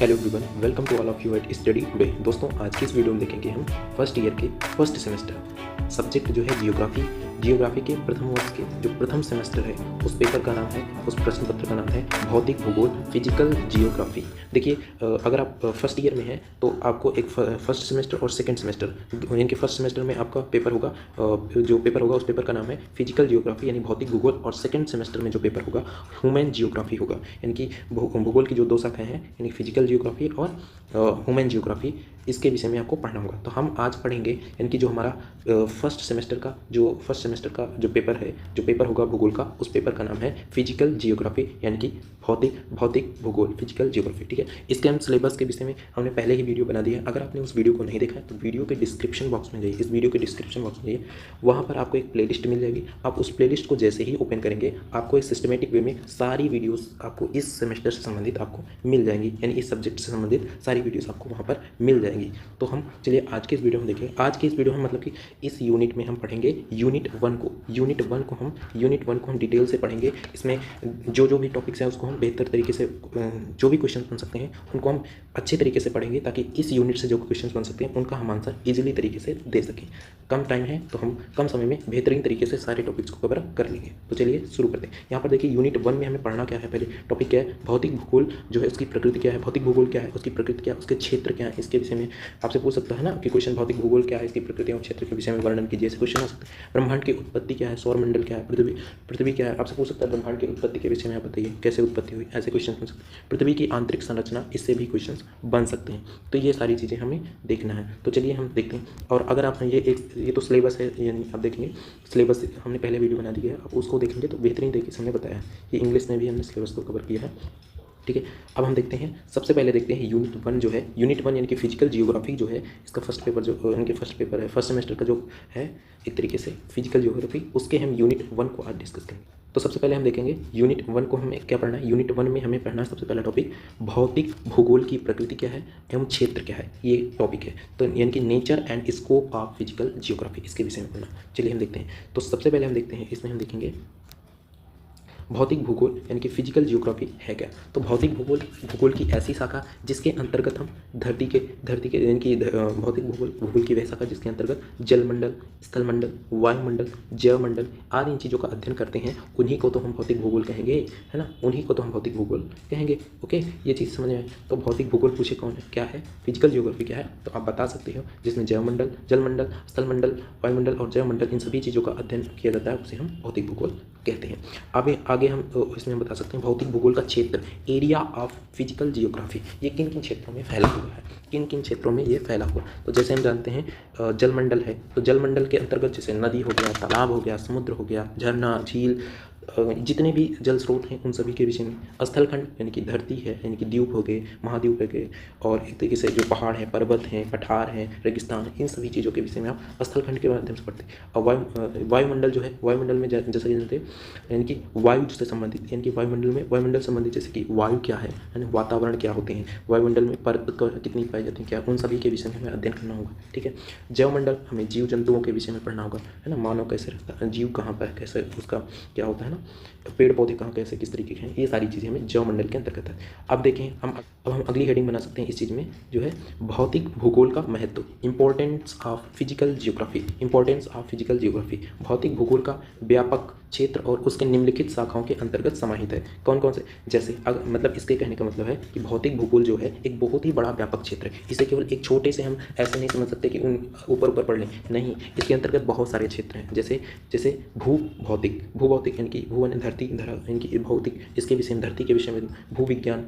Hello everyone, welcome to all of you at study today. दोस्तों, आज की इस वीडियो में देखेंगे हम फर्स्ट ईयर के फर्स्ट सेमेस्टर सब्जेक्ट जो है जियोग्राफी के प्रथम वर्ष के जो प्रथम सेमेस्टर है उस पेपर का नाम है, उस प्रश्न पत्र का नाम है भौतिक भूगोल फिजिकल जियोग्राफी। देखिए, अगर आप फर्स्ट ईयर में हैं तो आपको एक फर्स्ट सेमेस्टर और सेकंड सेमेस्टर यानी कि फर्स्ट सेमेस्टर में आपका पेपर होगा, जो पेपर होगा उस पेपर का नाम है फिजिकल जियोग्राफी यानी भौतिक भूगोल, और सेकंड सेमेस्टर में जो पेपर होगा ह्यूमन जियोग्राफी होगा। यानी कि भूगोल की जो दो शाखाएँ हैं यानी फिजिकल जियोग्राफी और ह्यूमन जियोग्राफी, इसके विषय में आपको पढ़ना होगा। तो हम आज पढ़ेंगे यानी कि जो हमारा फर्स्ट सेमेस्टर का जो पेपर होगा भूगोल का, उस पेपर का नाम है फिजिकल जियोग्राफी यानी कि भौतिक भूगोल फिजिकल जियोग्राफी। ठीक है, इसके हम सिलेबस के विषय में हमने पहले ही वीडियो बना दिया है। अगर आपने उस वीडियो को नहीं देखा है तो वीडियो के डिस्क्रिप्शन बॉक्स में जाइए, इस वीडियो के डिस्क्रिप्शन बॉक्स में जाइए, वहाँ पर आपको एक प्लेलिस्ट मिल जाएगी। आप उस प्लेलिस्ट को जैसे ही ओपन करेंगे आपको एक सिस्टमेटिक वे में सारी वीडियोस आपको इस सेमेस्टर से संबंधित आपको मिल जाएंगी, यानी इस सब्जेक्ट से संबंधित सारी वीडियोस आपको वहाँ पर मिल जाएंगी। तो हम चलिए आज के इस वीडियो में देखें। आज के इस वीडियो में मतलब कि इस यूनिट में हम पढ़ेंगे यूनिट वन को हम डिटेल से पढ़ेंगे। इसमें जो भी टॉपिक्स हैं उसको हम बेहतर तरीके से, जो भी क्वेश्चन बन सकते हैं उनको हम अच्छे तरीके से पढ़ेंगे, ताकि इस यूनिट से जो क्वेश्चन बन सकते हैं उनका हम आंसर ईजिली तरीके से दे सकें। कम टाइम है तो हम कम समय में बेहतरीन तरीके से सारे टॉपिक्स को कवर कर लेंगे। तो चलिए शुरू करते हैं। यहाँ पर देखिए, यूनिट वन में हमें पढ़ना क्या है। पहले टॉपिक क्या है, भौतिक भूगोल जो है उसकी प्रकृति क्या है, भौतिक भूगोल क्या है, उसकी प्रकृति क्या है, उसके क्षेत्र क्या है, इसके विषय में आपसे पूछ सकता है ना कि क्वेश्चन भौतिक भूगोल क्या है, इसकी प्रकृति और क्षेत्र के विषय में वर्णन कीजिए, ऐसे क्वेश्चन हो सकते हैं। ब्रह्मांड की उत्पत्ति क्या है, सौरमंडल क्या है, पृथ्वी क्या है, आपसे पूछ सकता है ब्रह्मांड की उत्पत्ति के विषय में आप बताइए कैसे उत्पत्ति हुई, ऐसे क्वेश्चन बन सकते हैं। पृथ्वी की आंतरिक संरचना, इससे भी क्वेश्चन बन सकते हैं। तो ये सारी चीज़ें हमें देखना है। तो चलिए हम देखते हैं। और अगर आप ये तो सिलेबस है, यानी आप देखेंगे सिलेबस हमने पहले वीडियो बना दी है, आप उसको देखेंगे तो बेहतरीन तरीके से हमने बताया है। ये इंग्लिश में भी हमने सिलेबस को कवर किया है। ठीक है, अब हम देखते हैं, सबसे पहले देखते हैं यूनिट वन जो है, यूनिट वन यानी कि फिजिकल जियोग्राफी जो है, इसका फर्स्ट पेपर है, फर्स्ट सेमेस्टर का जो है एक तरीके से फिजिकल जियोग्राफी, उसके हम यूनिट वन को आज डिस्कस करेंगे। तो सबसे पहले हम देखेंगे यूनिट वन को हमें क्या पढ़ना है। यूनिट वन में हमें पढ़ना है सबसे पहला टॉपिक भौतिक भूगोल की प्रकृति क्या है एवं क्षेत्र क्या है, ये टॉपिक है। तो यानी कि nature and scope of physical geography, इसके विषय में पढ़ना। चलिए हम देखते हैं। तो सबसे पहले हम देखते हैं, इसमें हम देखेंगे भौतिक भूगोल यानी कि फिजिकल जियोग्राफी है क्या। तो भौतिक भूगोल की ऐसी शाखा जिसके अंतर्गत हम धरती के यानी कि भौतिक भूगोल की वह शाखा जिसके अंतर्गत जलमंडल, स्थलमंडल, वायुमंडल, जैवमंडल आदि इन चीज़ों का अध्ययन करते हैं, उन्हीं को तो हम भौतिक भूगोल कहेंगे, है ना, उन्हीं को तो हम भौतिक भूगोल कहेंगे। ओके, ये चीज़ समझ में आए। तो भौतिक भूगोल पूछे कौन है, क्या है, फिजिकल जियोग्राफी क्या है, तो आप बता सकते हो जिसमें जैवमंडल, जलमंडल, स्थलमंडल, वायुमंडल और जैवमंडल इन सभी चीज़ों का अध्ययन किया जाता है, उसे हम भौतिक भूगोल कहते हैं। आगे हम इसमें बता सकते हैं भौतिक भूगोल का क्षेत्र, एरिया ऑफ फिजिकल जियोग्राफी, ये किन किन क्षेत्रों में फैला हुआ है, किन किन क्षेत्रों में ये फैला हुआ। तो जैसे हम जानते हैं जलमंडल है, तो जलमंडल के अंतर्गत जैसे नदी हो गया, तालाब हो गया, समुद्र हो गया, झरना, झील, जितने भी जल स्रोत हैं उन सभी के विषय में। स्थलखंड यानी कि धरती है, यानी कि द्वीप हो गए, महाद्वीप हो गए, और एक तरीके से जो पहाड़ हैं, पर्वत हैं, पठार हैं, रेगिस्तान, इन सभी चीज़ों के विषय में आप स्थलखंड के माध्यम से पढ़ते हैं। और वायुमंडल जो है, वायुमंडल में जैसा कि जानते हैं यानी कि वायु से संबंधित, यानी कि वायुमंडल संबंधित जैसे कि वायु क्या है ना, वातावरण क्या होते हैं, वायुमंडल में परत कितनी पाई जाती हैं, क्या, उन सभी के विषय में हमें अध्ययन करना होगा। ठीक है, जैवमंडल हमें जीव जंतुओं के विषय में पढ़ना होगा, है ना, मानव कैसे रहता है, जीव कहाँ पर कैसे, उसका क्या होता है ना, पेड़ पौधे कहाँ कैसे किस तरीके के हैं, ये सारी चीज़ें हमें जैवमंडल के अंतर्गत है। अब देखें हम अगली हेडिंग बना सकते हैं इस चीज़ में, जो है भौतिक भूगोल का महत्व, importance of physical geography, importance of physical geography, भौतिक भूगोल का व्यापक क्षेत्र और उसके निम्नलिखित शाखाओं के अंतर्गत समाहित है। कौन कौन से, जैसे मतलब इसके कहने का मतलब है कि भौतिक भूगोल जो है एक बहुत ही बड़ा व्यापक क्षेत्र है, इसे केवल एक छोटे से हम ऐसे नहीं समझ सकते कि उन ऊपर पढ़ लें, नहीं, इसके अंतर्गत बहुत सारे क्षेत्र हैं। जैसे भूभौतिक यानी कि भू धरती, धरा यानी कि भौतिक, इसके विषय में, धरती के विषय में भूविज्ञान,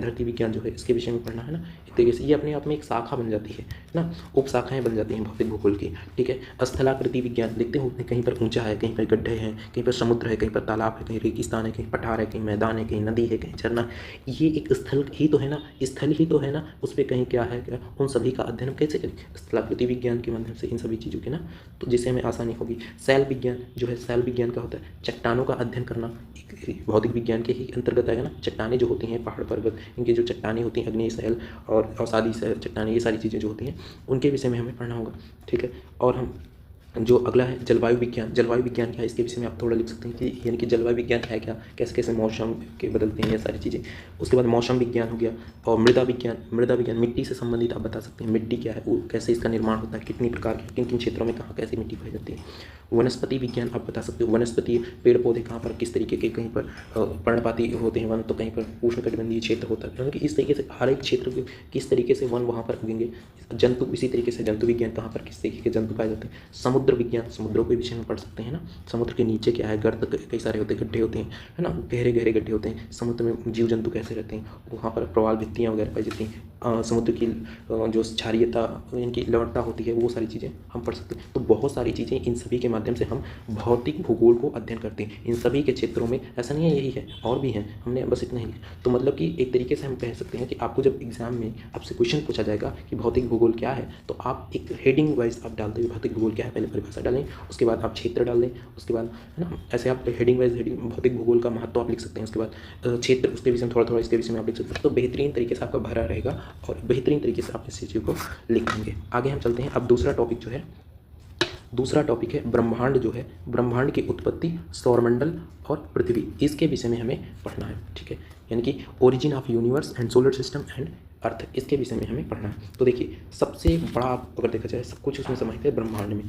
धरती विज्ञान जो है इसके विषय में पढ़ना है ना। एक तरीके से ये अपने आप में एक शाखा बन जाती है ना, उप शाखाएँ बन जाती हैं भौतिक भूगोल की। ठीक है, स्थलाकृति विज्ञान, देखते हो कहीं पर ऊंचा है, कहीं पर गड्ढे हैं, कहीं पर समुद्र है, कहीं पर तालाब है, कहीं रेगिस्तान है, कहीं पठार है, कहीं मैदान है, कहीं नदी है, कहीं झरना, ये एक स्थल ही तो है ना, स्थल ही तो है ना, उस पर कहीं क्या है, क्या, उन सभी का अध्ययन कैसे करें, स्थलाकृति विज्ञान के माध्यम से, इन सभी चीज़ों के ना, तो जिससे हमें आसानी होगी। शैल विज्ञान जो है, शैल विज्ञान का होता है चट्टानों का अध्ययन करना, एक भौतिक विज्ञान के ही अंतर्गत आएगा ना। चट्टानें जो होती हैं, पहाड़ पर्वत, इनकी जो चट्टानें होती हैं, अग्नि शैल और अवसादी चट्टानें, ये सारी चीज़ें जो होती हैं उनके विषय में हमें पढ़ना होगा। ठीक है, और हम जो अगला है जलवायु विज्ञान। जलवायु विज्ञान क्या है, इसके विषय में आप थोड़ा लिख सकते हैं कि यानी कि जलवायु विज्ञान है क्या, कैसे कैसे मौसम के बदलते हैं, ये सारी चीज़ें। उसके बाद मौसम विज्ञान हो गया। और मृदा विज्ञान, मृदा विज्ञान मिट्टी से संबंधित आप बता सकते हैं, मिट्टी क्या है, वो कैसे इसका निर्माण होता है, कितनी प्रकार की, किन किन क्षेत्रों में कहाँ कैसे मिट्टी पाई जाती है। वनस्पति विज्ञान आप बता सकते हो, वनस्पति पेड़ पौधे कहाँ पर किस तरीके के, कहीं पर पर्णपाती होते हैं वन, तो कहीं पर उष्णकटिबंधीय क्षेत्र होता है, यानी कि इस तरीके से हर एक क्षेत्र के किस तरीके से वन वहाँ पर उगेंगे। जंतु, इसी तरीके से जंतु विज्ञान, कहाँ पर किस तरीके के जंतु पाए जाते हैं। समुद्र विज्ञान, समुद्रों के विषय में पढ़ सकते हैं ना, समुद्र के नीचे क्या है, गर्त कई सारे होते हैं, गड्ढे होते हैं, है ना, गहरे गहरे गड्ढे होते हैं। समुद्र में जीव जंतु कैसे रहते हैं, वहाँ पर प्रवाल भित्तियाँ वगैरह पाई जाती हैं। समुद्र की जो क्षारीयता, इनकी लवणता होती है, वो सारी चीज़ें हम पढ़ सकते हैं। तो बहुत सारी चीज़ें, इन सभी के माध्यम से हम भौतिक भूगोल को अध्ययन करते हैं। इन सभी के क्षेत्रों में ऐसा नहीं है यही है, और भी हैं, हमने बस इतना ही। तो मतलब कि एक तरीके से हम कह सकते हैं कि आपको जब एग्जाम में आपसे क्वेश्चन पूछा जाएगा कि भौतिक भूगोल क्या है, तो आप एक हेडिंग वाइज आप डालते हुए भौतिक भूगोल क्या है, पहले परिभाषा डालें, उसके बाद आप क्षेत्र डाल दें, उसके बाद, है ना, ऐसे आप हेडिंग वाइज हेडिंग भौतिक भूगोल का महत्व आप लिख सकते हैं। उसके बाद क्षेत्र, उसके विषय में थोड़ा थोड़ा इसके विषय में आप लिख सकते हैं। तो बेहतरीन तरीके से आपका भरा रहेगा और बेहतरीन तरीके से आप इस चीज़ को लिख लेंगे। आगे हम चलते हैं। अब दूसरा टॉपिक जो है, दूसरा टॉपिक है ब्रह्मांड जो है, ब्रह्मांड की उत्पत्ति, सौरमंडल और पृथ्वी, इसके विषय में हमें पढ़ना है। ठीक है, यानी कि origin of universe and solar system and earth, इसके विषय में हमें पढ़ना है। तो देखिए, सबसे बड़ा अगर देखा जाए सब कुछ उसमें समाहित है ब्रह्मांड में।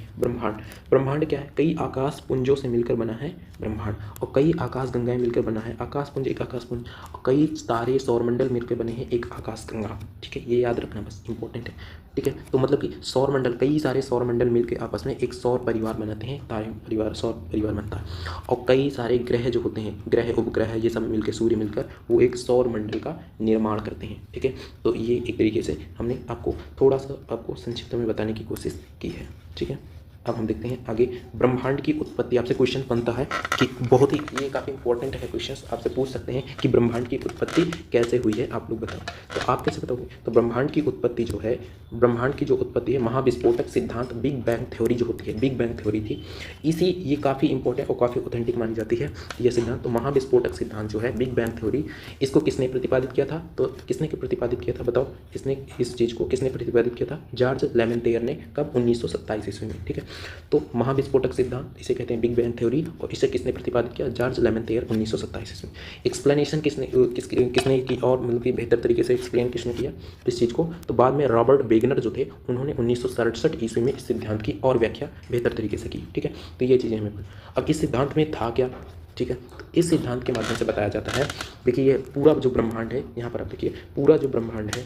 ब्रह्मांड क्या है, कई आकाश पुंजों से मिलकर बना है ब्रह्मांड, और कई आकाश गंगाएं मिलकर बना है। आकाश पुंज एक आकाश पुंज, और कई तारे सौरमंडल मिलकर बने हैं एक आकाश गंगा। ठीक है, ये याद रखना बस, इंपॉर्टेंट है। ठीक है, तो मतलब कि सौरमंडल, कई सारे सौरमंडल मिलकर आपस में एक सौर परिवार बनाते हैं, तारे परिवार, सौर परिवार बनता है। और कई सारे ग्रह जो होते हैं, ग्रह उपग्रह, ये सब मिलकर, सूर्य मिलकर वो एक सौर मंडल का निर्माण करते हैं। ठीक है, तो ये एक तरीके से हमने आपको थोड़ा सा आपको संक्षिप्त में बताने की कोशिश की है। ठीक है, अब हम देखते हैं आगे। ब्रह्मांड की उत्पत्ति, आपसे क्वेश्चन बनता है कि बहुत ही, ये काफ़ी इंपॉर्टेंट है क्वेश्चन, आपसे पूछ सकते हैं कि ब्रह्मांड की उत्पत्ति कैसे हुई है, आप लोग बताओ। तो आप कैसे बताओगे? तो ब्रह्मांड की उत्पत्ति जो है, ब्रह्मांड की जो उत्पत्ति है, महाविस्फोटक सिद्धांत, बिग बैंग थ्योरी जो होती है, बिग बैंग थ्योरी थी, ये काफ़ी इंपॉर्टेंट और काफ़ी ऑथेंटिक मानी जाती है यह सिद्धांत। तो महाविस्फोटक सिद्धांत जो है, बिग बैंग थ्योरी, इसको किसने प्रतिपादित किया था? तो किसने प्रतिपादित किया था बताओ, इसने, इस चीज़ को किसने प्रतिपादित किया था? जॉर्ज लेमेंटेयर ने। कब? 1927 ईस्वी में। ठीक है, तो महाविस्फोटक सिद्धांत, इसे कहते हैं बिग बैंग थ्योरी, और इसे किसने प्रतिपादित किया? जॉर्ज लेमेंटेयर, 1927 ईस्वी में। एक्सप्लेनेशन किसने की, और मतलब कि बेहतर तरीके से एक्सप्लेन किसने किया इस चीज़ को? तो बाद में रॉबर्ट वेगनर जो थे, उन्होंने 1967 ईस्वी में इस सिद्धांत की और व्याख्या बेहतर तरीके से की। ठीक है, तो ये चीज़ें हमें, अब इस सिद्धांत में था क्या? ठीक है, तो इस सिद्धांत के माध्यम से बताया जाता है, देखिए ये पूरा जो ब्रह्मांड है, यहाँ पर आप देखिए, पूरा जो ब्रह्मांड है,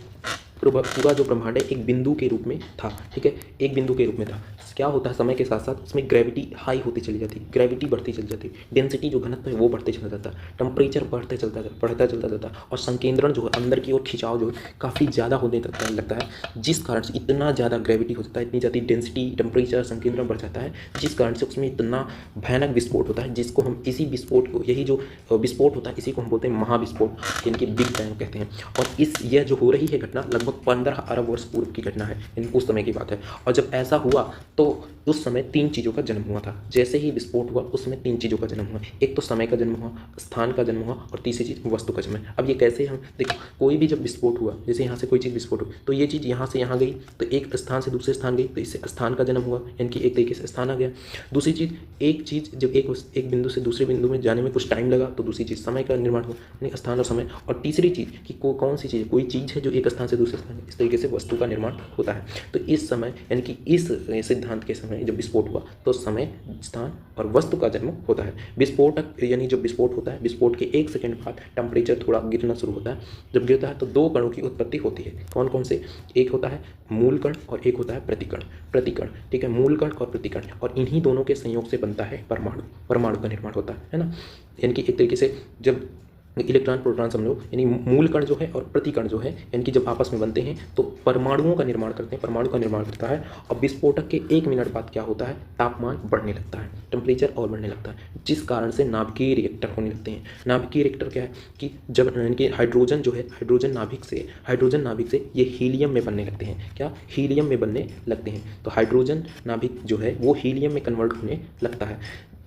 पूरा जो ब्रह्मांड है एक बिंदु के रूप में था। ठीक है, एक बिंदु के रूप में था। क्या होता है, समय के साथ साथ उसमें ग्रेविटी हाई होती चली जाती, ग्रेविटी बढ़ती चली जाती, डेंसिटी जो घनत्व है वो बढ़ते चला जाता, टेम्परेचर बढ़ता चलता जाता, और संकेंद्रण जो है, अंदर की ओर खिंचाव जो है काफ़ी ज़्यादा होने लगता है, जिस कारण से इतना ज़्यादा ग्रेविटी हो जाता है, इतनी ज़्यादा डेंसिटी, टेम्परेचर, संकेंद्रण बढ़ जाता है, जिस कारण से उसमें इतना भयानक विस्फोट होता है, जिसको हम, इसी विस्फोट को, यही जो विस्फोट होता है, इसी को हम बोलते हैं महाविस्फोट, यानी कि बिग बैंग कहते हैं। और यह जो हो रही है घटना, लगभग 15 अरब वर्ष पूर्व की घटना है, यानी उस समय की बात है। और जब ऐसा हुआ तो उस समय 3 चीज़ों का जन्म हुआ था। जैसे ही विस्फोट हुआ उस समय 3 चीज़ों का जन्म हुआ। एक तो समय का जन्म हुआ, स्थान का जन्म हुआ, और तीसरी चीज़ वस्तु का जन्म है। अब ये कैसे, हम देखो, कोई भी जब विस्फोट हुआ, जैसे यहाँ से कोई चीज़ विस्फोट हुई, तो ये चीज़ यहाँ से यहाँ गई, तो एक स्थान से दूसरे स्थान गई, तो इससे स्थान का जन्म हुआ, यानी कि एक तरीके से स्थान आ गया। दूसरी चीज़, एक चीज़ जब एक बिंदु से दूसरे बिंदु में जाने में कुछ टाइम लगा, तो दूसरी चीज़ समय का निर्माण हुआ, यानी स्थान और समय। और तीसरी चीज़ कि कौन सी चीज़, कोई चीज़ है जो एक स्थान से दूसरे स्थान, इस तरीके से वस्तु का निर्माण होता है। तो इस समय, यानी कि इस सिद्धांत के समय जब विस्फोट हुआ, तो समय, स्थान और वस्तु का जन्म होता है। विस्फोटक, यानी जब विस्फोट होता है, विस्फोट के 1 सेकंड बाद टेम्परेचर थोड़ा गिरना शुरू होता है। जब गिरता है तो 2 कणों की उत्पत्ति होती है। कौन कौन से? एक होता है मूल कण और एक होता है प्रतिकण। ठीक है, मूल कण और प्रतिकण, और इन्हीं दोनों के संयोग से बनता है परमाणु का निर्माण होता है ना। यानी कि एक तरीके से जब इलेक्ट्रॉन प्रोटॉन समझो, यानी मूल कण जो है और प्रतिकण जो है, यानी कि जब आपस में बनते हैं तो परमाणुओं का निर्माण करते हैं, परमाणु का निर्माण करता है। और विस्फोटक के 1 मिनट बाद क्या होता है, तापमान बढ़ने लगता है, टेम्परेचर और बढ़ने लगता है, जिस कारण से नाभिकीय रिएक्टर होने लगते हैं। नाभिकीय रिएक्टर क्या है कि जब, यानी कि हाइड्रोजन जो है, हाइड्रोजन नाभिक से ये हीलियम में बनने लगते हैं। क्या? हीलियम में बनने लगते हैं। तो हाइड्रोजन नाभिक जो है वो हीलियम में कन्वर्ट होने लगता है,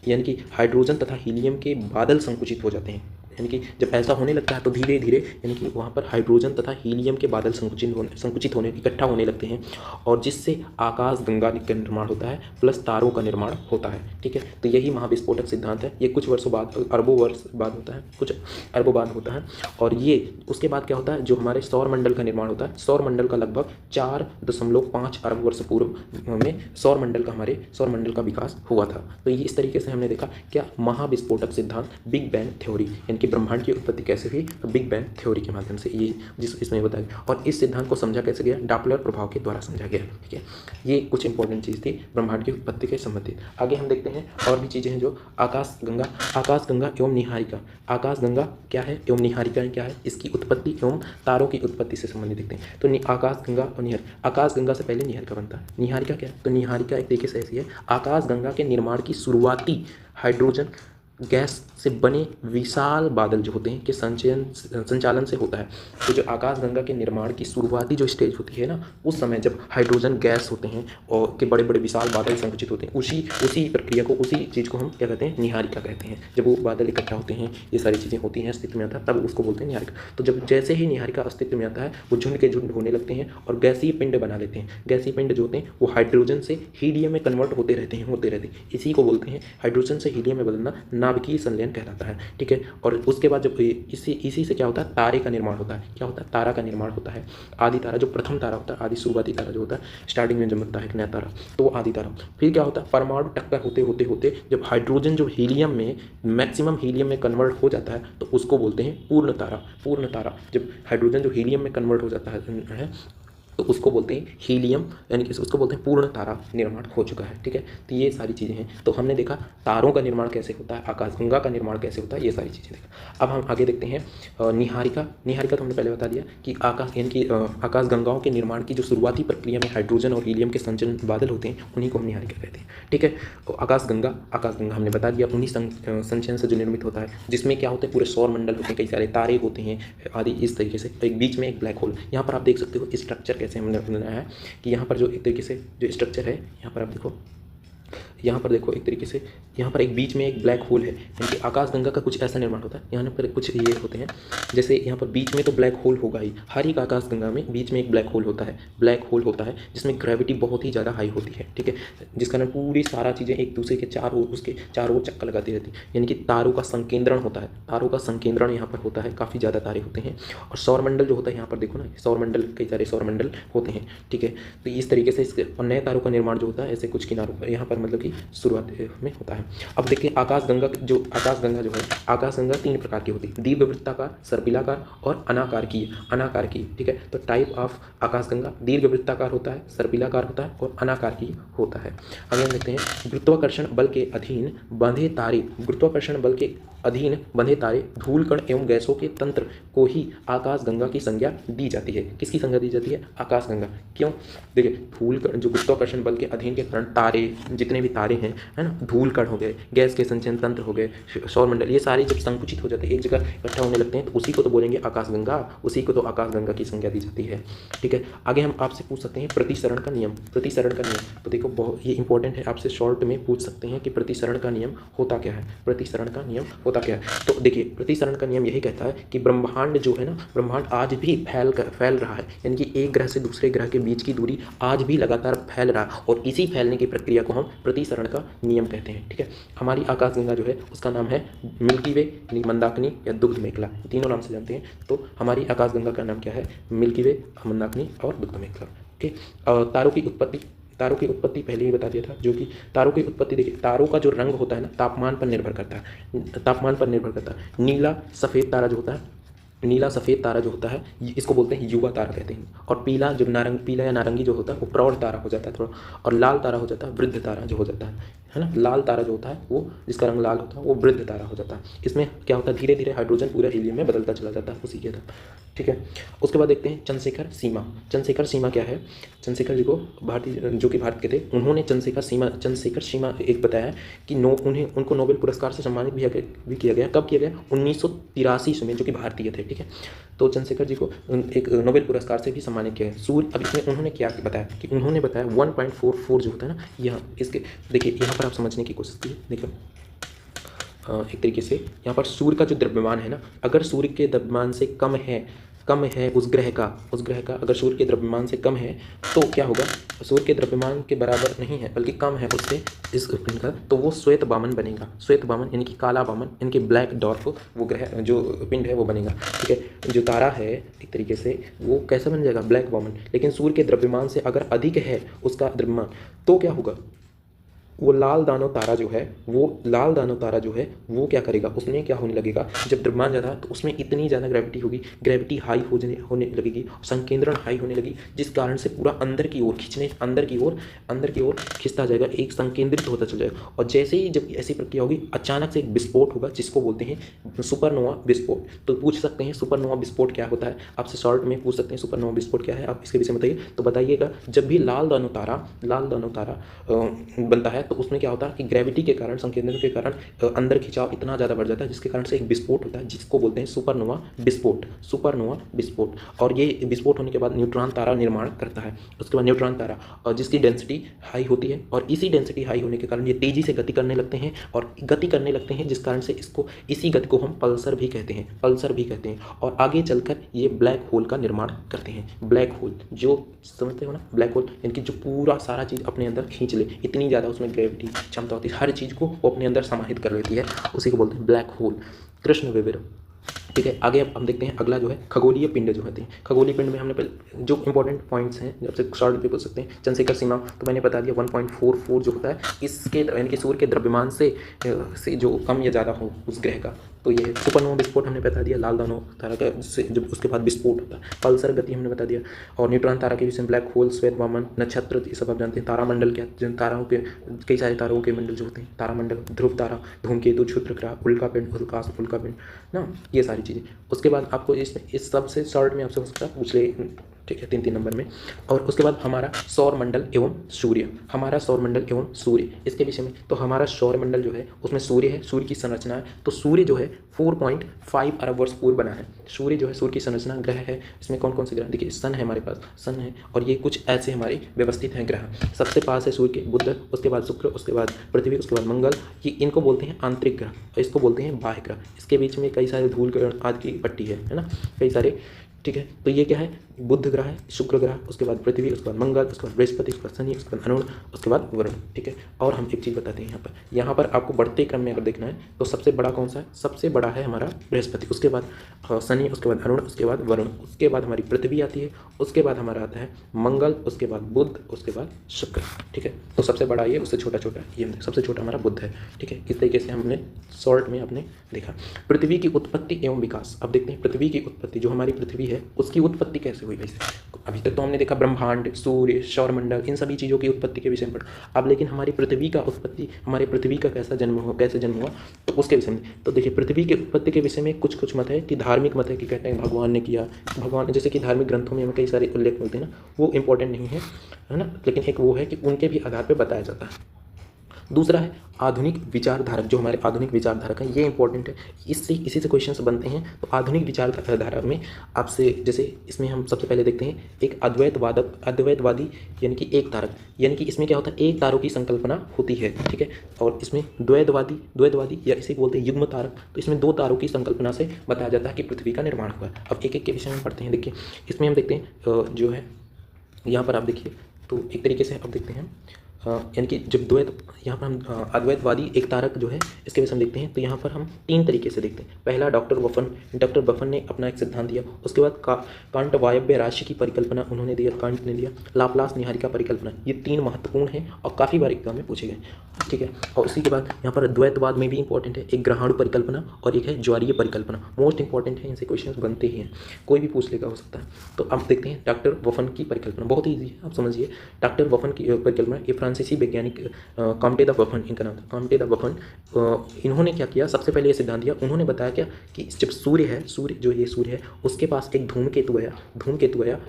यानी कि हाइड्रोजन तथा हीलियम के बादल संकुचित हो जाते हैं। यानी कि जब ऐसा होने लगता है तो धीरे धीरे यानी कि वहाँ पर हाइड्रोजन तथा हीलियम के बादल संकुचित होने इकट्ठा होने लगते हैं और जिससे आकाशगंगा का निर्माण होता है प्लस तारों का निर्माण होता है। ठीक है, तो यही महाविस्फोटक सिद्धांत है। ये कुछ वर्षों बाद, अरबों वर्ष बाद होता है, कुछ अरबों बाद होता है। और ये उसके बाद क्या होता है, जो हमारे सौर मंडल का निर्माण होता है, सौर मंडल का लगभग 4.5 अरब वर्ष पूर्व में सौर मंडल का विकास हुआ था। तो ये इस तरीके से हमने देखा क्या महाविस्फोटक सिद्धांत, बिग बैंग थ्योरी, यानी कि ब्रह्मांड की उत्पत्ति कैसे हुई, तो बिग बैंग थ्योरी के माध्यम से ये इसमें बताया गया। और इस सिद्धांत को समझा कैसे गया, डॉपलर प्रभाव के द्वारा समझा गया। ठीक है, ये कुछ इंपॉर्टेंट चीज़ थी ब्रह्मांड की उत्पत्ति के संबंधित। आगे हम देखते हैं और भी चीज़ें हैं जो आकाशगंगा एवं निहारिका। आकाशगंगा क्या है एवं निहारिका क्या है, इसकी उत्पत्ति एवं तारों की उत्पत्ति से संबंधित देखते हैं। तो आकाशगंगा और निहारिका, आकाशगंगा से पहले निहारिका बनता है। निहारिका क्या है, तो निहारिका एक तरीके से ऐसी है, आकाशगंगा के निर्माण की शुरुआती हाइड्रोजन गैस से बने विशाल बादल जो होते हैं के संचालन से होता है। तो जो आकाशगंगा के निर्माण की शुरुआती जो स्टेज होती है ना, उस समय जब हाइड्रोजन गैस होते हैं और के बड़े बड़े विशाल बादल संकुचित होते हैं, उसी प्रक्रिया को, उसी चीज़ को हम क्या कहते हैं, निहारिका कहते हैं। जब वो बादल इकट्ठा होते हैं, ये सारी चीज़ें होती हैं, अस्तित्व में आता है, तब उसको बोलते हैं निहारिका। तो जब जैसे ही निहारिका अस्तित्व में आता है, वो झुंड के झुंड होने लगते हैं और गैसीय पिंड बना लेते हैं। गैसीय पिंड जो होते हैं वो हाइड्रोजन से हीलियम में कन्वर्ट होते रहते हैं। इसी को बोलते हैं हाइड्रोजन से हीलियम में बदलना, नाभिकीय संलयन कहलाता है। ठीक है, और उसके बाद जब इसी से क्या होता है, तारे का निर्माण होता है। क्या होता है, तारा का निर्माण होता है। आदि तारा जो प्रथम तारा होता है, आदि शुरुआती तारा जो होता है, स्टार्टिंग में जब बनता है एक नया तारा, तो वो आदि तारा। फिर क्या होता है, परमाणु टक्कर होते जब हाइड्रोजन जो हीलियम में मैक्सिमम हीलियम में कन्वर्ट हो जाता है, तो उसको बोलते हैं पूर्ण तारा। जब हाइड्रोजन जो हीलियम में कन्वर्ट हो जाता है तो उसको बोलते हैं हीलियम, यानी कि उसको बोलते हैं पूर्ण तारा निर्माण हो चुका है। ठीक है, तो ये सारी चीज़ें हैं। तो हमने देखा तारों का निर्माण कैसे होता है, आकाशगंगा का निर्माण कैसे होता है, ये सारी चीज़ें देखा। अब हम आगे देखते हैं निहारिका तो हमने पहले बता दिया कि आकाशगंगाओं के निर्माण की जो शुरुआती प्रक्रिया में हाइड्रोजन और हीलियम के संचलन बादल होते हैं, उन्हीं को हम निहारिका कहते हैं। ठीक है, तो आकाशगंगा हमने बता दिया उन्हीं संचयन से जो निर्मित होता है, जिसमें क्या होते हैं, पूरे सौर मंडल होते हैं, कई सारे तारे होते हैं आदि, इस तरीके से। एक बीच में एक ब्लैक होल, यहाँ पर आप देख सकते हो स्ट्रक्चर कैसे हमने बनाया है कि यहाँ पर जो एक तरीके से जो स्ट्रक्चर है, यहाँ पर आप देखो, यहाँ पर देखो एक तरीके से यहाँ पर एक बीच में एक ब्लैक होल है, यानी कि आकाशगंगा का कुछ ऐसा निर्माण होता है। यहाँ पर कुछ ये होते हैं, जैसे यहाँ पर बीच में तो ब्लैक होल होगा ही, हर एक आकाशगंगा में बीच में एक ब्लैक होल होता है जिसमें ग्रेविटी बहुत ही ज़्यादा हाई होती है। ठीक है, जिस कारण पूरी सारा चीज़ें एक दूसरे के चारों ओर चक्कर लगाती रहती है, यानी कि तारों का संकेंद्रण होता है। तारों का संकेंद्रण यहाँ पर होता है, काफ़ी ज़्यादा तारे होते हैं। और सौरमंडल जो होता है, यहाँ पर देखो ना, सौरमंडल, कई सारे सौरमंडल होते हैं। ठीक है, तो इस तरीके से और नए तारों का निर्माण जो होता है ऐसे कुछ किनारों पर, यहाँ पर मतलब कि शुरुआत में होता है। अब देखिए आकाशगंगा जो है, आकाशगंगा 3 प्रकार की होती है, दीर्घवृत्ताकार, सर्पिलाकार और अनाकारकीय। ठीक है, तो टाइप ऑफ आकाशगंगा दीर्घवृत्ताकार होता है, सर्पिलाकार होता है और अनाकारकीय होता है। आगे हम देखते हैं गुरुत्वाकर्षण बल के अधीन बंधे तारे, धूलकण एवं गैसों के तंत्र को ही आकाशगंगा की संज्ञा दी जाती है। किसकी संज्ञा दी जाती है, आकाशगंगा। क्यों, देखिए धूलकण जो गुरुत्वाकर्षण बल के अधीन के कारण तारे, जितने भी तारे हैं, है ना, धूलकण हो गए, गैस के संचयन तंत्र हो गए, सौरमंडल, ये सारे जब संकुचित हो जाते हैं, एक जगह इकट्ठा होने लगते हैं, तो उसी को तो बोलेंगे आकाशगंगा, उसी को तो आकाशगंगा की संज्ञा दी जाती है। ठीक है, आगे हम आपसे पूछ सकते हैं प्रतिसरण का नियम। तो देखो बहुत ये इंपॉर्टेंट है, आपसे शॉर्ट में पूछ सकते हैं कि प्रतिसरण का नियम होता क्या है। तो देखिए प्रतिसरण का नियम यही कहता है कि ब्रह्मांड जो है ना, ब्रह्मांड आज भी फैल रहा है, यानी कि एक ग्रह से दूसरे ग्रह के बीच की दूरी आज भी लगातार फैल रहा है, और इसी फैलने की प्रक्रिया को हम प्रतिसरण का नियम कहते हैं। ठीक है, हमारी आकाशगंगा जो है उसका नाम है मिल्की वे, मंदाकिनी या दुग्ध मेखला, तीनों नाम से जानते हैं। तो हमारी आकाशगंगा का नाम क्या है, मिल्की वे, मंदाकिनी और दुग्ध मेखला। ठीक, तारों की उत्पत्ति पहले ही बता दिया था, जो कि तारों की उत्पत्ति देखिए, तारों का जो रंग होता है ना, तापमान पर निर्भर करता है। नीला सफ़ेद तारा जो होता है इसको बोलते हैं युवा तारा कहते हैं। और पीला या नारंगी जो होता है वो प्रौढ़ तारा हो जाता है थोड़ा, और लाल तारा हो जाता है वृद्ध तारा जो हो जाता है ना। लाल तारा जो होता है वो, जिसका रंग लाल होता है, वो वृद्ध तारा हो जाता है। इसमें क्या होता है, धीरे धीरे हाइड्रोजन पूरा हीलियम में बदलता चला जाता है, उसी के तरह। ठीक है, उसके बाद देखते हैं चंद्रशेखर सीमा क्या है। चंद्रशेखर जी को जो कि भारत के थे, उन्होंने चंद्रशेखर सीमा एक बताया कि उनको नोबेल पुरस्कार से सम्मानित भी किया गया। कब किया गया, 1983 में, जो कि भारतीय थे। ठीक है, तो चंद्रशेखर जी को एक नोबेल पुरस्कार से भी सम्मानित किया है। अब इसमें उन्होंने क्या बताया कि उन्होंने बताया 1.44 जो होता है ना, यहाँ इसके देखिए, यहाँ पर आप समझने की कोशिश कीजिए। देखिए एक तरीके से यहाँ पर सूर्य का जो द्रव्यमान है ना, अगर सूर्य के द्रव्यमान से कम है उस ग्रह का अगर सूर्य के द्रव्यमान से कम है तो क्या होगा, सूर्य के द्रव्यमान के बराबर नहीं है बल्कि कम है उससे इस पिंड का, तो वो श्वेत वामन बनेगा। श्वेत वामन यानी कि काला वामन यानी कि ब्लैक डॉर्फ वो ग्रह जो पिंड है वो बनेगा। ठीक है, जो तारा है एक तरीके से वो कैसा बन जाएगा, ब्लैक वामन। लेकिन सूर्य के द्रव्यमान से अगर अधिक है उसका द्रव्यमान तो क्या होगा, वो लाल दानव तारा जो है वो क्या करेगा, उसमें क्या होने लगेगा, जब द्रव्यमान ज़्यादा तो उसमें इतनी ज़्यादा ग्रेविटी होगी, ग्रेविटी हाई होने लगेगी, संकेंद्रण हाई होने लगी, जिस कारण से पूरा अंदर की ओर खिंचता जाएगा, एक संकेंद्रित होता चल जाएगा। और जैसे ही जब ऐसी प्रक्रिया होगी अचानक से एक विस्फोट होगा जिसको बोलते हैं सुपरनोवा विस्फोट। तो पूछ सकते हैं सुपरनोवा विस्फोट क्या होता है, आपसे शॉर्ट में पूछ सकते हैं सुपरनोवा विस्फोट क्या है, आप इसके विषय में बताइए। तो बताइएगा, जब भी लाल दानव तारा बनता है तो उसमें क्या होता है कि ग्रेविटी के कारण, संकेंद्रण के कारण अंदर खिंचाव इतना ज़्यादा बढ़ जाता है जिसके कारण से एक विस्फोट होता है जिसको बोलते हैं सुपरनोवा विस्फोट। और ये विस्फोट होने के बाद न्यूट्रॉन तारा निर्माण करता है। उसके बाद न्यूट्रॉन तारा और जिसकी डेंसिटी हाई होती है, और इसी डेंसिटी हाई होने के कारण ये तेज़ी से गति करने लगते हैं जिस कारण से इसी गति को हम पल्सर भी कहते हैं। और आगे चलकर ये ब्लैक होल का निर्माण करते हैं। ब्लैक होल जो समझते हो ना, ब्लैक होल यानी कि जो पूरा सारा चीज़ अपने अंदर खींच ले, इतनी ज़्यादा उसमें ग्रेविटी क्षमता होती है, हर चीज़ को वो अपने अंदर समाहित कर लेती है, उसी को बोलते हैं ब्लैक होल। कृष्ण विवरण। ठीक है, आगे अब हम देखते हैं अगला जो है खगोलीय पिंड जो होते हैं। खगोलीय पिंड में हमने पहले जो इंपॉर्टेंट पॉइंट्स हैं जब से शॉर्ट पे पूछ सकते हैं। चंद्रशेखर सीमा तो मैंने बता दिया 1.44 जो होता है इसके यानी कि सूर्य के द्रव्यमान से जो कम या ज़्यादा हो उस ग्रह का, तो ये सुपरनोवा विस्फोट हमने बता दिया, लाल दानव तारा का से जब उसके बाद विस्फोट होता है, पल्सर गति हमने बता दिया। और न्यूट्रॉन तारा के विषय में ब्लैक होल, श्वेत वामन, नक्षत्र, ये सब आप जानते हैं। तारामंडल क्या, जिन ताराओं के कई सारे तारों के मंडल जो होते हैं, तारामंडल, ध्रुव तारा, धूमकेतु, क्षुद्र ग्रह, उल्का पिंड ना, ये सारी चीज़ें। उसके बाद आपको इस सब से शॉर्ट में आपसे हो सकता है पूछ ले, ठीक है, 3 नंबर में। और उसके बाद हमारा सौरमंडल एवं सूर्य, इसके विषय में। तो हमारा सौरमंडल जो है उसमें सूर्य है, सूर्य की संरचना है। तो सूर्य जो है 4.5 अरब वर्ष पूर्व बना है। सूर्य जो है सूर्य की संरचना ग्रह है। इसमें कौन कौन से ग्रह, देखिए सन है हमारे पास, सन है, और ये कुछ ऐसे हमारे व्यवस्थित हैं ग्रह। सबसे पास है सूर्य के बुध, उसके बाद शुक्र, उसके बाद पृथ्वी, उसके बाद मंगल। ये इनको बोलते हैं आंतरिक ग्रह, इसको बोलते हैं बाह्य ग्रह। इसके बीच में कई सारे धूल ग्रह आदि की पट्टी है ना, कई सारे। ठीक है, तो ये क्या है, बुध ग्रह है, शुक्र ग्रह, उसके बाद पृथ्वी, उसके बाद मंगल, उसके बाद बृहस्पति, उसके बाद शनि, उसके बाद अरुण, उसके बाद वरुण। ठीक है, और हम एक चीज़ बताते हैं यहाँ पर आपको बढ़ते क्रम में अगर देखना है तो सबसे बड़ा कौन सा है, सबसे बड़ा है हमारा बृहस्पति, उसके बाद शनि, उसके बाद अरुण, उसके बाद वरुण, उसके बाद हमारी पृथ्वी आती है, उसके बाद हमारा आता है मंगल, उसके बाद बुध, उसके बाद शुक्र। ठीक है, तो सबसे बड़ा ये, उससे छोटा ये सबसे छोटा हमारा बुध है। ठीक है, इस तरीके से हमने शॉर्ट में आपने देखा। पृथ्वी की उत्पत्ति एवं विकास। अब देखते हैं पृथ्वी की उत्पत्ति, जो हमारी पृथ्वी है उसकी उत्पत्ति कैसे हुई। वैसे अभी तक तो हमने देखा ब्रह्मांड, सूर्य, सौरमंडल, इन सभी चीज़ों की उत्पत्ति के विषय में पढ़ा। अब लेकिन हमारी पृथ्वी का उत्पत्ति, हमारी पृथ्वी का कैसे जन्म हुआ तो उसके विषय में। तो देखिए पृथ्वी की उत्पत्ति के विषय में कुछ मत है कि धार्मिक मत है कि कहते हैं भगवान ने किया, भगवान जैसे कि धार्मिक ग्रंथों में हमें कई सारे उल्लेख मिलते हैं ना, वो इंपॉर्टेंट नहीं है ना, लेकिन एक वो है कि उनके भी आधार पर बताया जाता है। दूसरा है आधुनिक विचारधारक, जो हमारे आधुनिक विचारधारक हैं, ये इंपॉर्टेंट है, इसी से क्वेश्चंस बनते हैं। तो आधुनिक विचारधारा में आपसे जैसे इसमें हम सबसे पहले देखते हैं एक अद्वैतवादी यानी कि एक तारक, यानी कि इसमें क्या होता है, एक तारों की संकल्पना होती है। ठीक है, और इसमें द्वैतवादी या इसे बोलते हैं युग्म तारक, तो इसमें 2 तारों की संकल्पना से बताया जाता है कि पृथ्वी का निर्माण हुआ। अब एक एक के विषय में पढ़ते हैं। देखिए इसमें हम देखते हैं जो है यहाँ पर आप देखिए, तो एक तरीके से अब देखते हैं यानी कि जब यहाँ पर हम अद्वैतवादी एक तारक जो है इसके विषय में देखते हैं, तो यहाँ पर हम 3 तरीके से देखते हैं। पहला डॉक्टर बफन ने अपना एक सिद्धांत दिया। उसके बाद कांट वायव्य राशि की परिकल्पना उन्होंने दिया, कांट ने दिया। लाप्लास निहारिका परिकल्पना, ये 3 महत्वपूर्ण हैं और काफ़ी बार एग्जाम में पूछे गए। ठीक है, और उसी के बाद यहाँ पर द्वैतवाद में भी इंपॉर्टेंट है, एक ग्रहाणु परिकल्पना और एक है ज्वारीय परिकल्पना, मोस्ट इंपॉर्टेंट है, इनसे क्वेश्चन बनते ही हैं, कोई भी पूछ लेगा हो सकता है। तो अब देखते हैं डॉक्टर बफन की परिकल्पना, बहुत ईजी है, आप समझिए। डॉक्टर बफन की परिकल्पना, ये फ्रांसीसी वैज्ञानिक कॉम्टे द बफन, इनका नाम था कॉम्टे द बफन। इन्होंने क्या किया, सबसे पहले ये सिद्धांत दिया, उन्होंने बताया क्या कि जब सूर्य है उसके पास एक धूमकेतु आया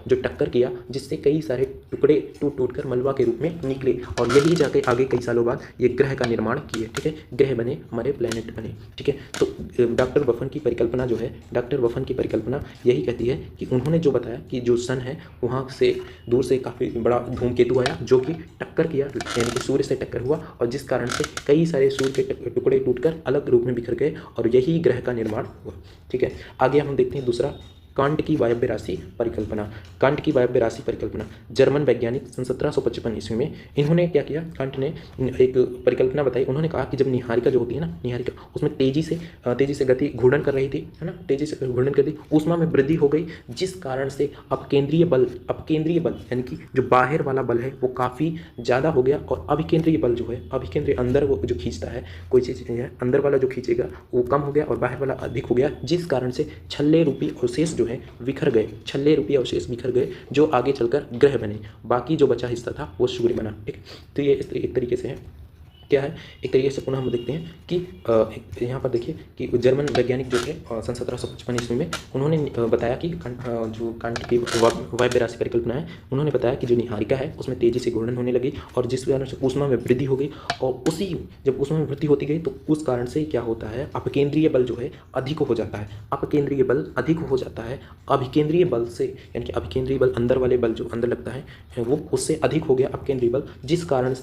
जो टक्कर किया, जिससे कई सारे टुकड़े टूट कर मलबा के रूप में निकले, और यही जाके आगे कई सालों बाद ये ग्रह का निर्माण किए। ठीक है, ग्रह बने, हमारे प्लैनेट बने। ठीक है, तो डॉक्टर बफन की परिकल्पना यही कहती है कि उन्होंने जो बताया कि जो सन है वहाँ से दूर से काफ़ी बड़ा धूमकेतु आया जो कि टक्कर किया, यानी कि सूर्य से टक्कर हुआ और जिस कारण से कई सारे सूर्य के टुकड़े टूटकर अलग रूप में बिखर गए और यही ग्रह का निर्माण हुआ। ठीक है, आगे हम देखते हैं दूसरा, कांट की वायव्य राशि परिकल्पना। कांट की वायव्य राशि परिकल्पना, जर्मन वैज्ञानिक सन 1755 ईस्वी में इन्होंने क्या किया, कांट ने एक परिकल्पना बताई। उन्होंने कहा कि जब निहारिका जो होती है ना, निहारिका उसमें तेजी से गति घूर्णन कर रही थी, है ना, तेजी से घूर्णन कर दी, ऊष्मा में वृद्धि हो गई, जिस कारण से अपकेंद्रीय बल यानी कि जो बाहर वाला बल है वो काफ़ी ज़्यादा हो गया और अभिकेंद्रीय बल जो है, अभिकेंद्रीय अंदर वो जो खींचता है कोई चीज़ है, अंदर वाला जो खींचेगा वो कम हो गया और बाहर वाला अधिक हो गया, जिस कारण से छल्ले रूपी अवशेष जो है बिखर गए, छल्ले रूपी अवशेष बिखर गए जो आगे चलकर ग्रह बने। बाकी जो बचा हिस्सा था वो सूर्य बना। ठीक, तो ये एक तरीके से है, क्या है, एक तरीके से पुनः हम देखते हैं कि यहाँ पर देखिए कि जर्मन वैज्ञानिक जो थे सन 1755 ईस्वी में उन्होंने बताया कि जो कांट की वायव्य राशि परिकल्पना है, उन्होंने बताया कि जो निहारिका है उसमें तेजी से घूर्णन होने लगी और जिस कारण से ऊष्मा में वृद्धि हो गई और जब ऊष्मा में वृद्धि होती गई तो उस कारण से क्या होता है, अपकेंद्रीय बल जो है अधिक हो जाता है, अपकेंद्रीय बल अधिक हो जाता है अभिकेंद्रीय बल से, यानी कि अभिकेंद्रीय बल अंदर वाले बल जो अंदर लगता है वो उससे अधिक हो गया अपकेंद्रीय बल, जिस कारण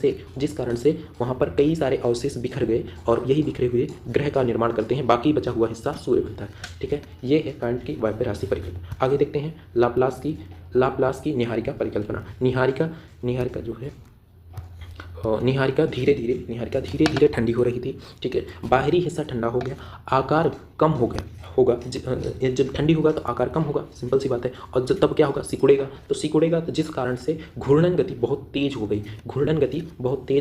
से वहाँ पर कई सारे अवशेष बिखर गए और यही बिखरे हुए ग्रह का निर्माण करते हैं, बाकी बचा हुआ हिस्सा सूर्य बनता है। ठीक है, ये है कांट की वायव्य राशि परिकल्पना। आगे देखते हैं लाप्लास की निहारिका परिकल्पना। निहारिका जो है, निहारिका धीरे धीरे ठंडी हो रही थी। ठीक है, बाहरी हिस्सा ठंडा हो गया, आकार कम होगा, जब ठंडी होगा तो आकार कम होगा, सिंपल सी बात है, और जब तब क्या होगा, सिकुड़ेगा तो जिस कारण से घूर्णन गति बहुत तेज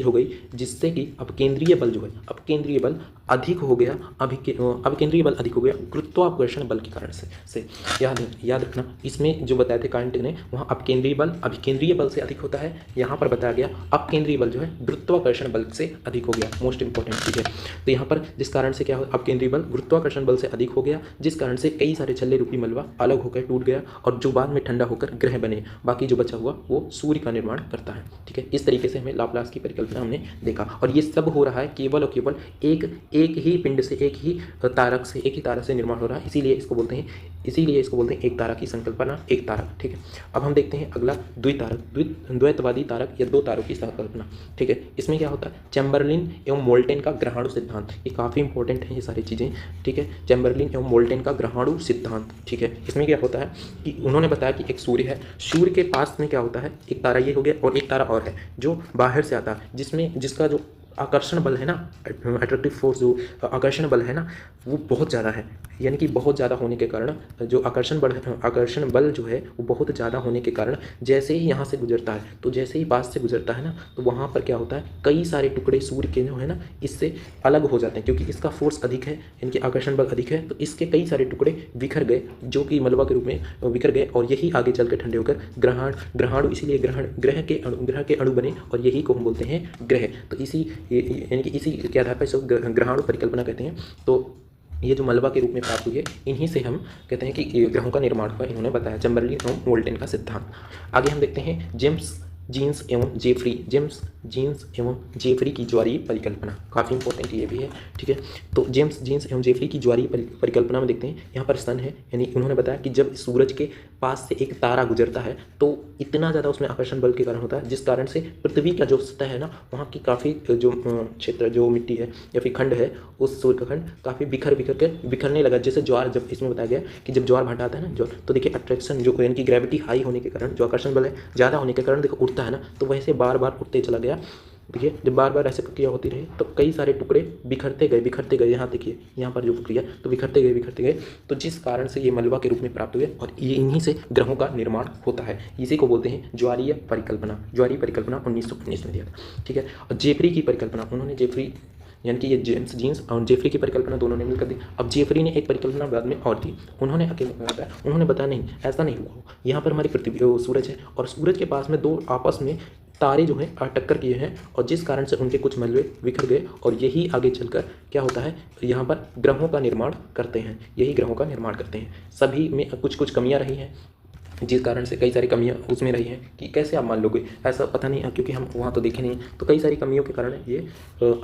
हो गई, जिससे कि अपकेंद्रीय बल अधिक हो गया, अपकेंद्रीय बल अधिक हो गया गुरुत्वाकर्षण बल के कारण से याद रखना, इसमें जो बताए थे कांट ने, वहाँ अपकेंद्रीय बल अभिकेंद्रीय बल से अधिक होता है, यहाँ पर बताया गया अपकेंद्रीय बल जो है गुरुत्वाकर्षण बल से अधिक हो गया, मोस्ट इंपॉर्टेंट चीज़ है। तो यहाँ पर जिस कारण से क्या हो, अपकेंद्रीय बल गुरुत्वाकर्षण बल से अधिक हो गया, जिस कारण से कई सारे छल्ले रूपी मलबा अलग होकर टूट गया और जो बाद में ठंडा होकर ग्रह बने, बाकी जो बचा हुआ वो सूर्य का निर्माण करता है। ठीक है, इस तरीके से हमें लाप्लास की परिकल्पना हमने देखा और ये सब हो रहा है केवल और केवल एक ही पिंड से, एक ही तारक से निर्माण हो रहा है, इसीलिए इसको बोलते हैं एक तारा की संकल्पना, एक तारक। ठीक है, अब हम देखते हैं अगला द्वैतवादी तारक या दो तारों की संकल्पना। ठीक है, इसमें क्या होता है, चैम्बरलिन एवं मोल्टेन का ग्रहाणु सिद्धांत, ये काफ़ी इंपॉर्टेंट है ये सारी चीज़ें। ठीक है, चैम्बरलिन एवं मोल्टेन का ग्रहाणु सिद्धांत। ठीक है, इसमें क्या होता है कि उन्होंने बताया कि एक सूर्य है, सूर्य के पास में क्या होता है, एक तारा ये हो गया और एक तारा और है जो बाहर से आता है, जिसका जो आकर्षण बल है ना, अट्रैक्टिव फोर्स, जो आकर्षण बल है ना वो बहुत ज़्यादा है, यानी कि बहुत ज़्यादा होने के कारण जो आकर्षण बल जो है वो बहुत ज़्यादा होने के कारण जैसे ही यहाँ से गुजरता है, तो जैसे ही पास से गुजरता है ना, तो वहाँ पर क्या होता है, कई सारे टुकड़े सूर्य के जो है ना इससे अलग हो जाते हैं, क्योंकि इसका फोर्स अधिक है, यानी कि आकर्षण बल अधिक है, तो इसके कई सारे टुकड़े बिखर गए जो कि मलबा के रूप में बिखर गए और यही आगे चलकर ठंडे होकर ग्रहाणु, इसीलिए ग्रह के अणु बने और यही को हम बोलते हैं ग्रह। तो यानी कि इसी के आधार पर इसको ग्रहाणु परिकल्पना कहते हैं। तो ये जो मलबा के रूप में प्राप्त हुई है, इन्हीं से हम कहते हैं कि ग्रहों का निर्माण हुआ, इन्होंने बताया, चैम्बरलिन एवं मोल्टेन का सिद्धांत। आगे हम देखते हैं जेम्स जीन्स एवं जेफरी की ज्वारीय परिकल्पना, काफ़ी इंपॉर्टेंट ये भी है। ठीक है, तो जेम्स जीन्स एवं जेफरी की ज्वारीय परिकल्पना में देखते हैं, यहाँ पर सन है, यानी उन्होंने बताया कि जब सूरज के पास से एक तारा गुजरता है तो इतना ज़्यादा उसमें आकर्षण बल के कारण होता है, जिस कारण से पृथ्वी का जो सतह है ना, वहाँ की काफ़ी जो क्षेत्र, जो मिट्टी है या फिर खंड है, उस सूर्य का खंड काफ़ी बिखरने लगा, जैसे ज्वार, जब इसमें बताया गया कि जब ज्वार भाटा आता है ना, ज्वार, तो देखिए अट्रैक्शन जो यानी कि ग्रेविटी हाई होने के कारण, जो आकर्षण बल है ज़्यादा होने के कारण देखो उठता है ना, तो वैसे बार बार उठते चला गया। देखिए जब बार बार ऐसे प्रक्रिया होती रही तो कई सारे टुकड़े बिखरते गए। यहाँ देखिए, यहाँ पर जो प्रक्रिया, तो बिखरते गए, तो जिस कारण से ये मलबा के रूप में प्राप्त हुए और ये इन्हीं से ग्रहों का निर्माण होता है। इसी को बोलते हैं ज्वारीय परिकल्पना। 1919 में दिया था। ठीक है, और जेफरी की परिकल्पना, उन्होंने जेफरी यानी कि ये जेम्स जीन्स और जेफरी की परिकल्पना दोनों ने मिलकर दी। अब जेफरी ने एक परिकल्पना बाद में और दी, उन्होंने बताया नहीं, ऐसा नहीं हुआ, यहाँ पर हमारी पृथ्वी सूरज है और सूरज के पास में दो आपस में तारे जो हैं टक्कर किए हैं और जिस कारण से उनके कुछ मलबे बिखर गए और यही आगे चलकर क्या होता है, यहाँ पर ग्रहों का निर्माण करते हैं। सभी में कुछ कमियाँ रही हैं, जिस कारण से कई सारी कमियां उसमें रही हैं कि कैसे आप मान लोगे, ऐसा पता नहीं, क्योंकि हम वहाँ तो देखे नहीं, तो कई सारी कमियों के कारण ये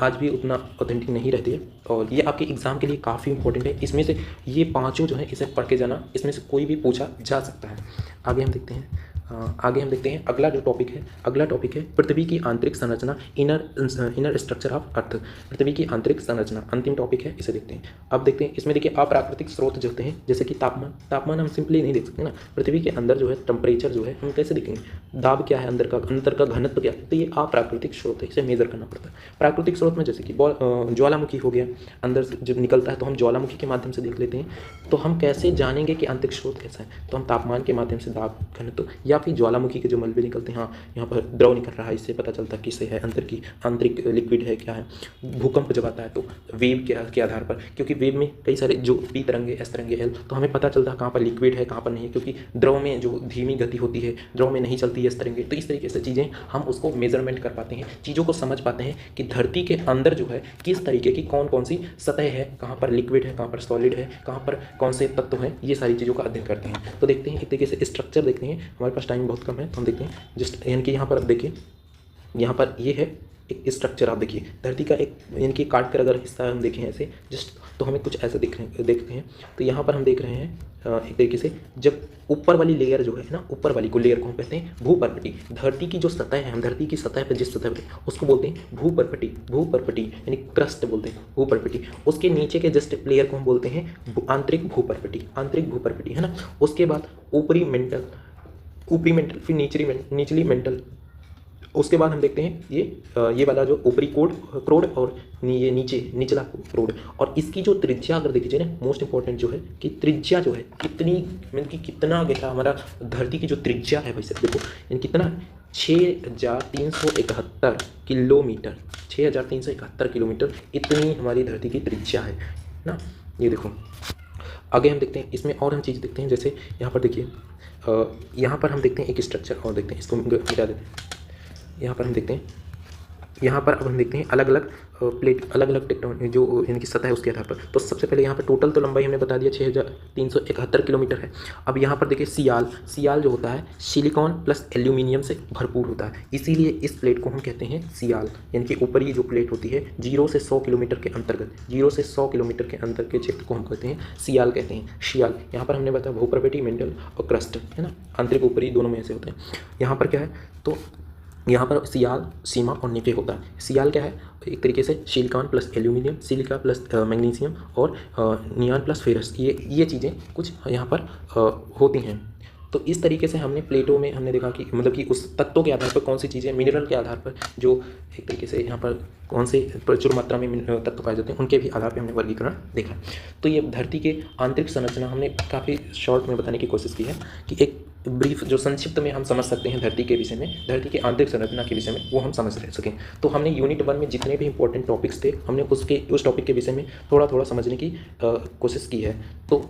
आज भी उतना ऑथेंटिक नहीं रहती है और ये आपके एग्ज़ाम के लिए काफ़ी इंपॉर्टेंट है। इसमें से ये पाँचों जो है इसे पढ़ के जाना, इसमें से कोई भी पूछा जा सकता है। आगे हम देखते हैं आगे हम देखते हैं अगला टॉपिक है पृथ्वी की आंतरिक संरचना, इनर स्ट्रक्चर ऑफ अर्थ। पृथ्वी की आंतरिक संरचना अंतिम टॉपिक है, इसे देखते हैं। अब देखते हैं इसमें, देखिए अप्राकृतिक स्रोत जो होते हैं, जैसे कि तापमान हम सिंपली नहीं देख सकते ना। पृथ्वी के अंदर जो है टेम्परेचर जो है हम कैसे देखेंगे, दाब क्या है अंदर का घनत्व क्या है, तो ये अप्राकृतिक स्रोत है, इसे मेजर करना पड़ता है। प्राकृतिक स्रोत में जैसे कि ज्वालामुखी हो गया, अंदर से जब निकलता है तो हम ज्वालामुखी के माध्यम से देख लेते हैं। तो हम कैसे जानेंगे कि आंतरिक स्रोत कैसा है, तो हम तापमान के माध्यम से दाब घनत्व, या फिर ज्वालामुखी के जो मलबे निकलते हैं, हाँ यहाँ पर द्रव निकल रहा है, इससे पता चलता है किससे है, आंतरिक लिक्विड है क्या है। भूकंप जब आता है तो वेव के आधार पर, क्योंकि वेव में कई सारे जो पी तरंगे, एस तरंगे, एल, तो हमें पता चलता है कहाँ पर लिक्विड है कहाँ पर नहीं है, क्योंकि द्रव में जो धीमी गति होती है, द्रव में नहीं चलती है इस तरंगे। तो इस तरीके से चीज़ें हम उसको मेजरमेंट कर पाते हैं, चीज़ों को समझ पाते हैं कि धरती के अंदर जो है किस तरीके की कौन सी सतह है, कहाँ पर लिक्विड है, कहाँ पर सॉलिड है, कहाँ पर कौन से तत्व हैं, ये सारी चीज़ों का अध्ययन करते हैं। तो देखते हैं एक तरीके से स्ट्रक्चर देखते हैं, हमारे पास टाइम बहुत कम है तो हम देखते हैं जस्ट, यानी कि यहाँ पर देखिए, यहाँ पर ये है एक स्ट्रक्चर। आप देखिए धरती का एक, यानी कि काट कर अगर हिस्सा हम देखें ऐसे जस्ट, तो हमें कुछ ऐसे देखते हैं। तो यहाँ पर हम देख रहे हैं एक तरीके से, जब ऊपर वाली लेयर जो है ना, ऊपर वाली को लेयर को हम कहते हैं भूपर्पटी। धरती की जो सतह है, हम धरती की सतह पर जिस सतह पर, उसको बोलते हैं भूपर्पटी यानी क्रस्ट बोलते हैं, भूपर्पटी। उसके नीचे के जस्ट लेयर को हम बोलते हैं आंतरिक भूपर्पटी है ना। उसके बाद ऊपरी मेंटल, फिर निचली मेंटल। उसके बाद हम देखते हैं ये वाला जो ऊपरी क्रोड और ये निचला क्रोड। और इसकी जो त्रिज्या अगर देखिए ना, मोस्ट इंपॉर्टेंट जो है कि त्रिज्या जो है कितनी, मतलब कि कितना गहरा हमारा धरती की जो त्रिज्या है, वैसे देखो यानी कितना, 6371 किलोमीटर, 6371 किलोमीटर, इतनी हमारी धरती की त्रिज्या है ना। ये देखो आगे हम देखते हैं, इसमें और हम चीज़ देखते हैं, जैसे यहाँ पर देखिए, यहाँ पर हम देखते हैं एक स्ट्रक्चर और देखते हैं, इसको मिटा देते हैं। यहाँ पर हम देखते हैं, यहाँ पर अब हम देखते हैं अलग अलग प्लेट, अलग अलग टेक्टोनिक जो यानी कि सतह है उसके आधार पर। तो सबसे पहले यहाँ पर टोटल तो लंबाई हमने बता दिया 6371 किलोमीटर है। अब यहाँ पर देखिए सियाल जो होता है सिलिकॉन प्लस एल्यूमिनियम से भरपूर होता है, इसीलिए इस प्लेट को हम कहते हैं सियाल, यानी कि ऊपरी जो प्लेट होती है 0 से 100 किलोमीटर के अंतर्गत, 0 से 100 किलोमीटर के अंतर के क्षेत्र को हम कहते हैं सियाल कहते हैं, शियाल। यहाँ पर हमने बताया भूपर्पटी, मेंटल और क्रस्ट है ना, आंतरिक ऊपरी दोनों में ऐसे होते हैं। यहाँ पर क्या है, तो यहाँ पर सियाल, सीमा और निके होता है। सियाल क्या है, एक तरीके से silicon plus aluminium, silica plus magnesium और नियॉन प्लस फेरस, ये चीज़ें कुछ यहाँ पर होती हैं। तो इस तरीके से हमने प्लेटों में हमने देखा कि मतलब कि उस तत्वों के आधार पर कौन सी चीज़ें, मिनरल के आधार पर जो एक तरीके से यहाँ पर कौन से प्रचुर मात्रा में तत्व पाए जाते हैं, उनके भी आधार पर हमने वर्गीकरण देखा। तो ये धरती के आंतरिक संरचना हमने काफ़ी शॉर्ट में बताने की कोशिश की है कि एक ब्रीफ जो संक्षिप्त में हम समझ सकते हैं धरती के विषय में, धरती के आंतरिक संरचना के विषय में, वो हम समझ रह सकें। तो हमने यूनिट 1 में जितने भी इंपॉर्टेंट टॉपिक्स थे, हमने उस टॉपिक के विषय में थोड़ा समझने की कोशिश की है। तो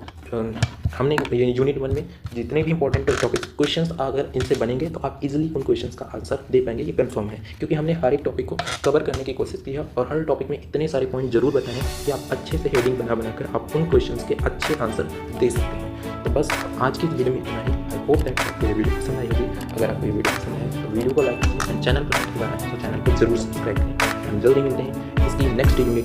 हमने यूनिट 1 में जितने भी इंपॉर्टेंट टॉपिक्स, क्वेश्चंस अगर इनसे बनेंगे तो आप इजीली उन क्वेश्चंस का आंसर दे पाएंगे, ये कंफर्म है, क्योंकि हमने हर एक टॉपिक को कवर करने की कोशिश की है और हर टॉपिक में इतने सारे पॉइंट जरूर बताए हैं कि आप अच्छे से हेडिंग बनाकर आप उन क्वेश्चंस के अच्छे आंसर दे सकते हैं। तो बस आज की वीडियो में इतना ही। आई होप दैट आपको ये वीडियो पसंद आई होगी। अगर आपको ये वीडियो पसंद आए तो वीडियो को लाइक करें, चैनल पर तो चैनल को जरूर सब्सक्राइब करें। हम जल्दी मिलते हैं इसकी नेक्स्ट यूनिट में।